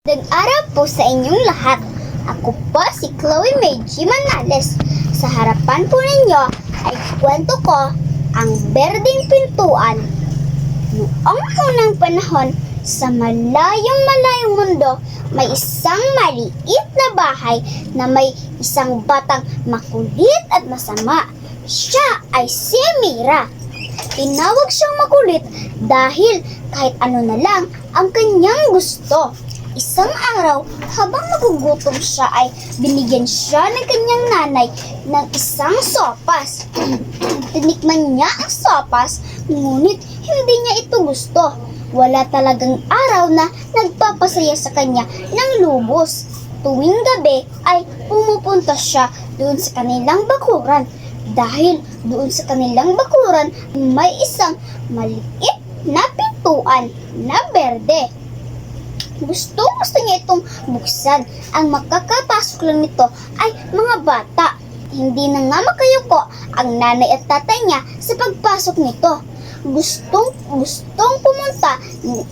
Magandang araw po sa inyong lahat. Ako po si Chloe May G. Manales. Sa harapan po ninyo ay kwento ko ang Berdeng Pintuan. Noong unang panahon, sa malayong mundo, may isang maliit na bahay na may isang batang makulit at masama. Siya ay si Mira. Tinawag siyang makulit dahil kahit ano na lang ang kanyang gusto. Isang araw, habang nagugutom siya ay binigyan siya ng kanyang nanay ng isang sopas. Tinikman niya ang sopas, ngunit hindi niya ito gusto. Wala talagang araw na nagpapasaya sa kanya ng lubos. Tuwing gabi ay pumupunta siya doon sa kanilang bakuran. Dahil doon sa kanilang bakuran may isang maliit na pintuan na berde. Gusto niya itong buksan. Ang makakapasok lang nito ay mga bata. Hindi na nga makayuko ang nanay at tatay niya sa pagpasok nito. Gustong pumunta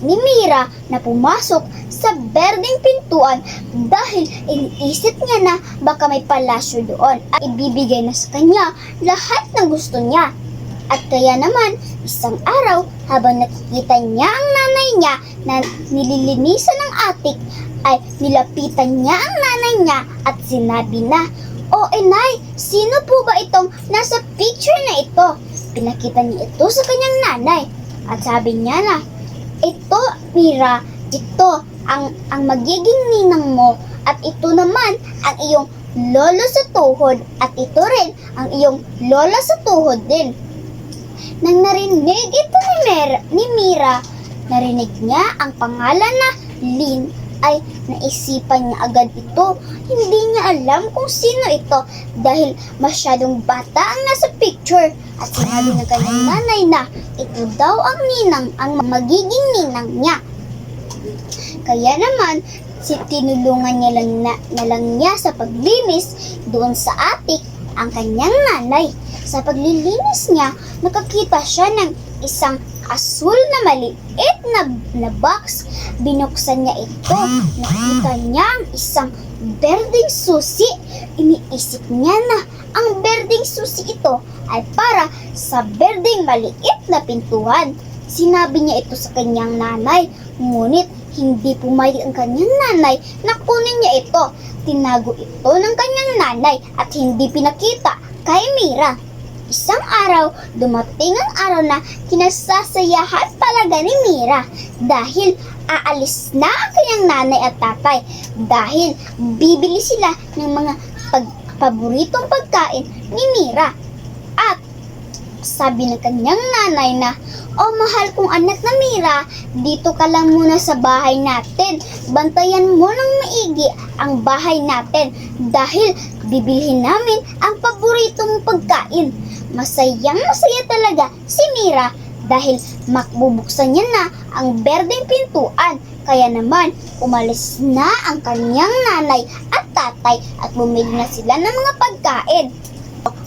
ni Mira na pumasok sa berdeng pintuan dahil iniisip niya na baka may palasyo doon at ibibigay na sa kanya lahat ng gusto niya. At kaya naman, isang araw, habang nakikita niya ang nanay niya na nililinisan ng atik, ay nilapitan niya ang nanay niya at sinabi na, "O inay, sino po ba itong nasa picture na ito?" Pinakita niya ito sa kanyang nanay at sabi niya na, "Ito, Mira, ito ang magiging ninang mo at ito naman ang iyong lolo sa tuhod at ito rin ang iyong lola sa tuhod din." Nang narinig ito ni Mira, narinig niya ang pangalan na Lynn, ay naisipan niya agad ito. Hindi niya alam kung sino ito dahil masyadong bata ang nasa picture at sinabi ng kanyang nanay na ito daw ang magiging ninang niya. Kaya naman, tinulungan niya lang niya sa paglinis doon sa atik ang kanyang nanay. Sa paglilinis niya, nakakita siya ng isang asul na maliit na box. Binuksan niya ito. Nakita niya ang isang berdeng susi. Iniisip niya na ang berdeng susi ito ay para sa berdeng maliit na pintuan. Sinabi niya ito sa kanyang nanay, ngunit hindi pumayag ang kanyang nanay na kunin niya ito. Tinago ito ng kanyang nanay at hindi pinakita kay Mira. Isang araw, dumating ang araw na kinasasayahan talaga ni Mira dahil aalis na ang kanyang nanay at tatay dahil bibili sila ng mga paboritong pagkain ni Mira. At sabi ng kanyang nanay na, "O mahal kong anak na Mira, dito ka lang muna sa bahay natin. Bantayan mo ng maigi ang bahay natin dahil bibilhin namin ang paborito mong pagkain." Masaya talaga si Mira dahil makbubuksan niya na ang berdeng pintuan. Kaya naman, umalis na ang kanyang nanay at tatay at bumili na sila ng mga pagkain.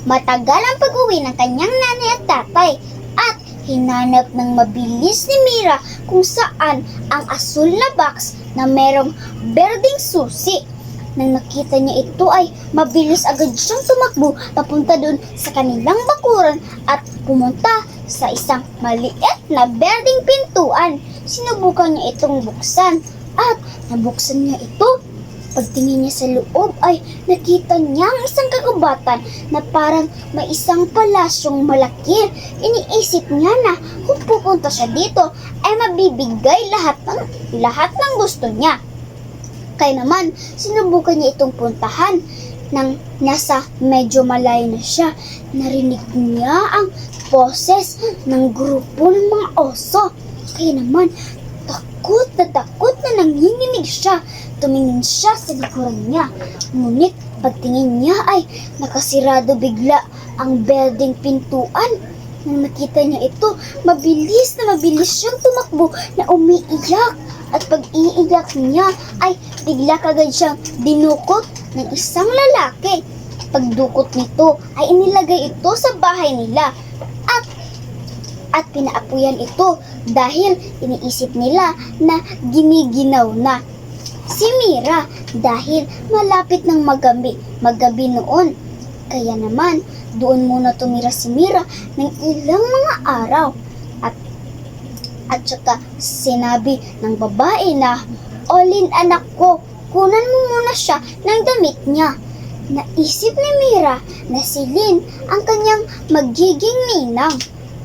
Matagal ang pag-uwi ng kanyang nanay at tatay at hinanap ng mabilis ni Mira kung saan ang asul na box na merong berdeng susi. Nang nakita niya ito ay mabilis agad siyang tumakbo papunta dun sa kanilang bakuran at pumunta sa isang maliit na berdeng pintuan. Sinubukan niya itong buksan at nabuksan niya ito. Pagtingin niya sa loob ay nakita niya ang isang kagubatan na parang may isang palasyong malaki. Iniisip niya na kung pupunta siya dito ay mabibigay lahat ng gusto niya. Kaya naman, sinubukan niya itong puntahan. Nang nasa medyo malayo na siya, narinig niya ang boses ng grupo ng mga oso. Kaya naman, takot na nanginginig siya. Tumingin siya sa likuran niya. Ngunit pagtingin niya ay nakasirado bigla ang berdeng pintuan. Nang nakita niya ito, mabilis siyang tumakbo na umiiyak. At pag-iiyak niya ay bigla kagad siyang dinukot ng isang lalaki. Pagdukot nito ay inilagay ito sa bahay nila at pinaapuyan ito dahil iniisip nila na giniginaw na. si Mira dahil malapit ng magabi noon. Kaya naman, doon muna tumira si Mira ng ilang mga araw. At saka sinabi ng babae na, "Olin anak ko, kunan mo muna siya ng damit niya." Naisip ni Mira na si Lynn ang kanyang magiging ninang.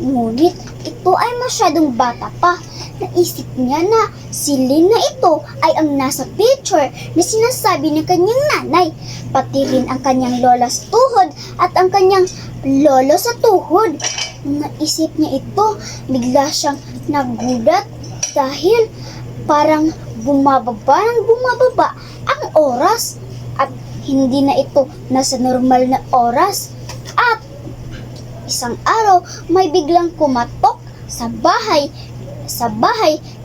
Ngunit ito ay masyadong bata pa. Naisip niya na si Lynn na ito ay ang nasa picture na sinasabi ng kanyang nanay, pati rin ang kanyang lola sa tuhod at ang kanyang lolo sa tuhod. Naisip niya ito, bigla siyang nagulat dahil parang bumababa ang oras at hindi na ito nasa normal na oras. At isang araw may biglang kumatok sa bahay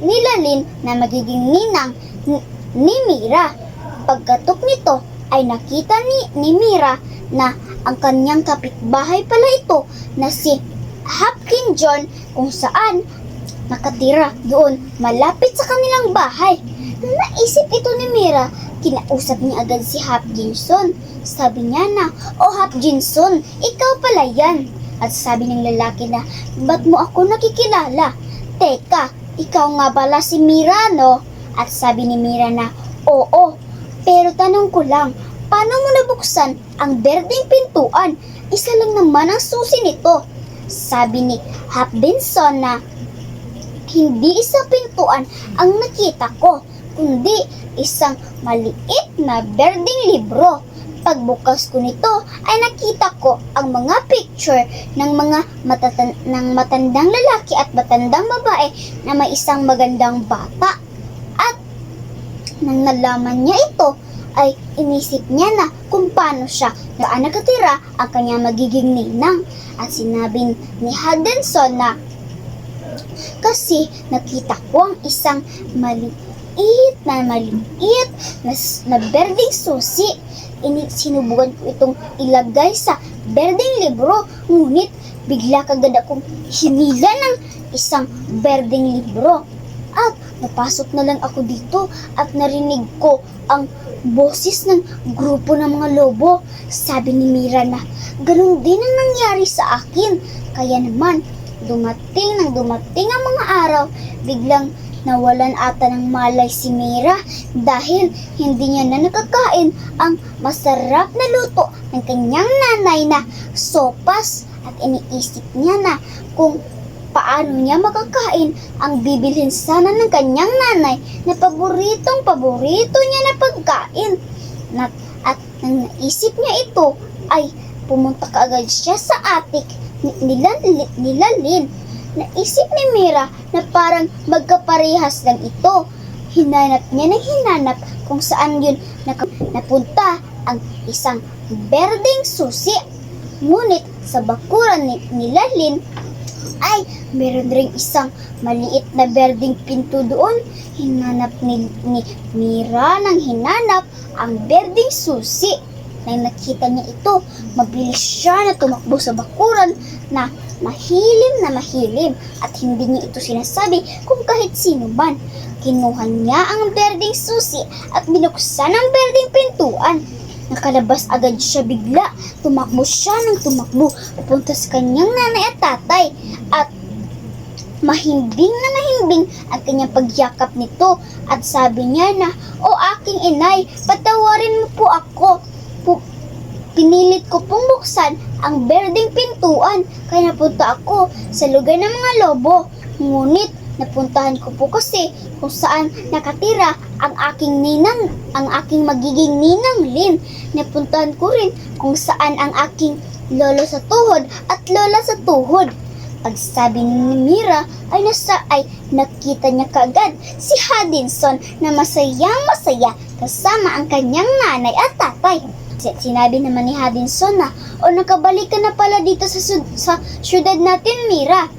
nila Lynn na magiging ninang ni Mira. Pagkatok nito ay nakita ni Mira na ang kanyang kapitbahay pala ito na si Hopkins John, kung saan nakatira doon malapit sa kanilang bahay. Naisip ito ni Mira, kinausap niya agad si Hopkinson. Sabi niya na, "O Hopkinson, ikaw pala yan." At sabi ng lalaki na, "Ba't mo ako nakikilala? Teka, ikaw nga pala si Mira, no?" At sabi ni Mira na, "Oo, pero tanong ko lang, paano mo nabuksan ang berdeng pintuan? Isa lang naman ang susi nito." Sabi ni Hopkinson na, "Hindi isang pintuan ang nakita ko, kundi isang maliit na berdeng libro. Pagbukas ko nito ay nakita ko ang mga picture ng mga matandang lalaki at matandang babae na may isang magandang bata." At nang nalaman niya ito, ay inisip niya na kung paano siya nakatira ang kanyang magiging ninang. At sinabi ni Hopkinson na, "Kasi nakita ko ang isang maliit na berdeng susi. Sinubukan ko itong ilagay sa berdeng libro, ngunit bigla kagad akong hinila ng isang berdeng libro. At napasok na lang ako dito at narinig ko ang boses ng grupo ng mga lobo." Sabi ni Mira na, "Ganun din ang nangyari sa akin." Kaya naman, dumating ang mga araw, biglang nawalan ata ng malay si Mira dahil hindi niya na nakakain ang masarap na luto ng kanyang nanay na sopas. At iniisip niya na kung paano niya makakain ang bibilhin sana ng kanyang nanay na paboritong-paborito niya na pagkain. At nang naisip niya ito, ay pumunta kaagad siya sa attic nila Lynn. Naisip ni Mira na parang magkaparehas lang ito. Hinanap niya ng hinanap kung saan yun napunta ang isang berdeng susi. Ngunit sa bakuran nila Lynn ay meron ring isang maliit na berdeng pinto doon. Hinanap ni Mira ng hinanap ang berdeng susi. Nang nakita niya ito, mabilis siya na tumakbo sa bakuran na mahilim at hindi niya ito sinasabi kung kahit sino man. Kinuha niya ang berdeng susi at binuksan ang berdeng pintuan. Nakalabas agad siya bigla. Tumakbo siya ng tumakbo papunta sa kanyang nanay at tatay. At mahimbing ang kanyang pagyakap nito. At sabi niya na, "O aking inay, patawarin mo po ako. Pinilit ko pong buksan ang berdeng pintuan kaya napunta ako sa lugar ng mga lobo. Ngunit napuntahan ko po kasi kung saan nakatira ang aking magiging ninang Lynn. Napuntahan ko rin kung saan ang aking lolo sa tuhod at lola sa tuhod." Pagsabi ni Mira ay nakita niya kaagad si Hopkinson na masayang-masaya kasama ang kanyang nanay at tatay. Sinabi naman ni Hopkinson na, "O nakabalik ka na pala dito sa syudad natin, Mira."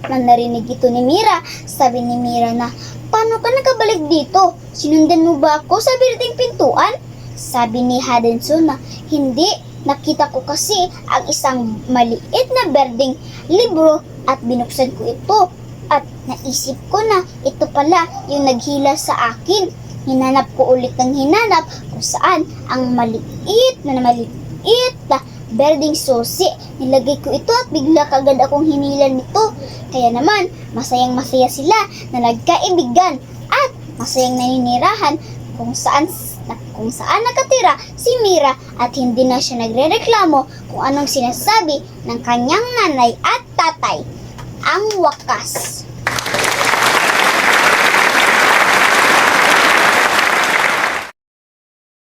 Nang narinig ito ni Mira, sabi ni Mira na, "Paano ka nakabalik dito? Sinundan mo ba ako sa berdeng pintuan?" Sabi ni Hopkinson na, "Hindi, nakita ko kasi ang isang maliit na berdeng libro at binuksan ko ito. At naisip ko na ito pala yung naghila sa akin. Hinanap ko ulit ng hinanap kung saan ang maliit na berdeng susi. Nilagay ko ito at bigla kagad akong hinilan nito. Kaya naman, masayang masaya sila na nagkaibigan at masayang naninirahan kung saan nakatira si Mira at hindi na siya nagrereklamo kung anong sinasabi ng kanyang nanay at tatay. Ang wakas.